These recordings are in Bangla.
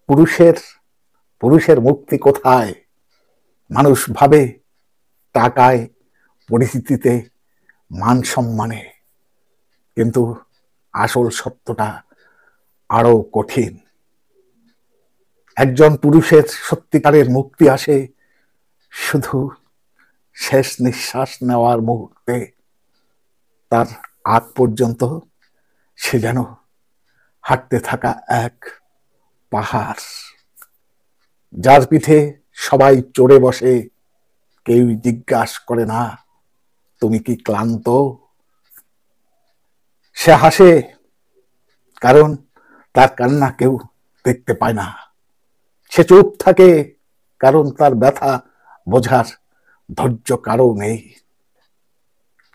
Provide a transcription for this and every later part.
পুরুষের পুরুষের মুক্তি কোথায়? মানুষ ভাবে টাকায়, পরিস্থিতিতে, মান সম্মানে, কিন্তু আসল সত্যটা আরো কঠিন। একজন পুরুষের সত্যিকারের মুক্তি আসে শুধু শেষ নিঃশ্বাস নেওয়ার মুহূর্তে। তার আগ পর্যন্ত সে যেন হাঁটতে থাকা এক পাহাড়, যার পিঠে সবাই চড়ে বসে, কেউ জিজ্ঞাসা করে না তুমি কি ক্লান্ত। সে হাসে কারণ তার কান্না কেউ দেখতে পায় না। সে চুপ থাকে কারণ তার ব্যথা বোঝার ধৈর্য কারো নেই।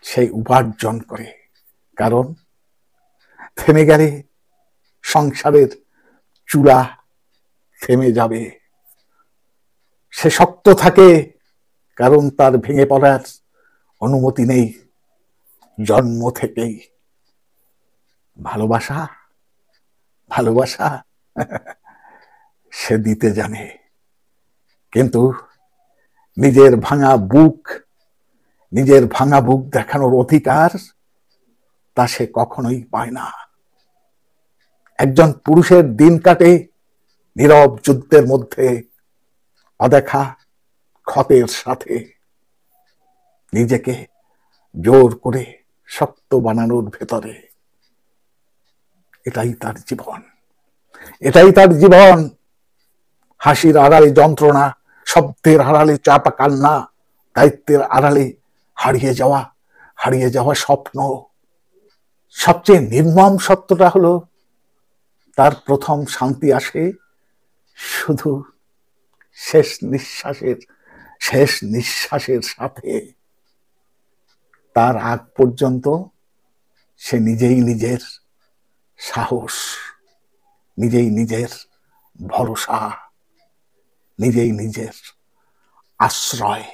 সে উপার্জন করে কারণ থেমে গেলে সংসারের চূড়া থেমে যাবে। সে শক্ত থাকে কারণ তার ভেঙে পড়ার অনুমতি নেই জন্ম থেকেই। ভালোবাসা ভালোবাসা সে দিতে জানে, কিন্তু নিজের ভাঙা বুক দেখানোর অধিকার তা সে কখনোই পায় না। একজন পুরুষের দিন কাটে নীরব যুদ্ধের মধ্যে, অদেখা ক্ষতের সাথে, নিজেকে জোর করে শক্ত বানানোর ভেতরে। এটাই তার জীবন, এটাই তার জীবন। হাসির আড়ালে যন্ত্রণা, শব্দের আড়ালে চাপা কান্না, দায়িত্বের আড়ালে হারিয়ে যাওয়া স্বপ্ন। সবচেয়ে নির্মম সত্যটা হলো তার প্রথম শান্তি আসে শুধু শেষ নিঃশ্বাসের সাথে। তার আগ পর্যন্ত সে নিজেই নিজের সাহস, নিজেই নিজের ভরসা, নিজেই নিজের আশ্রয়।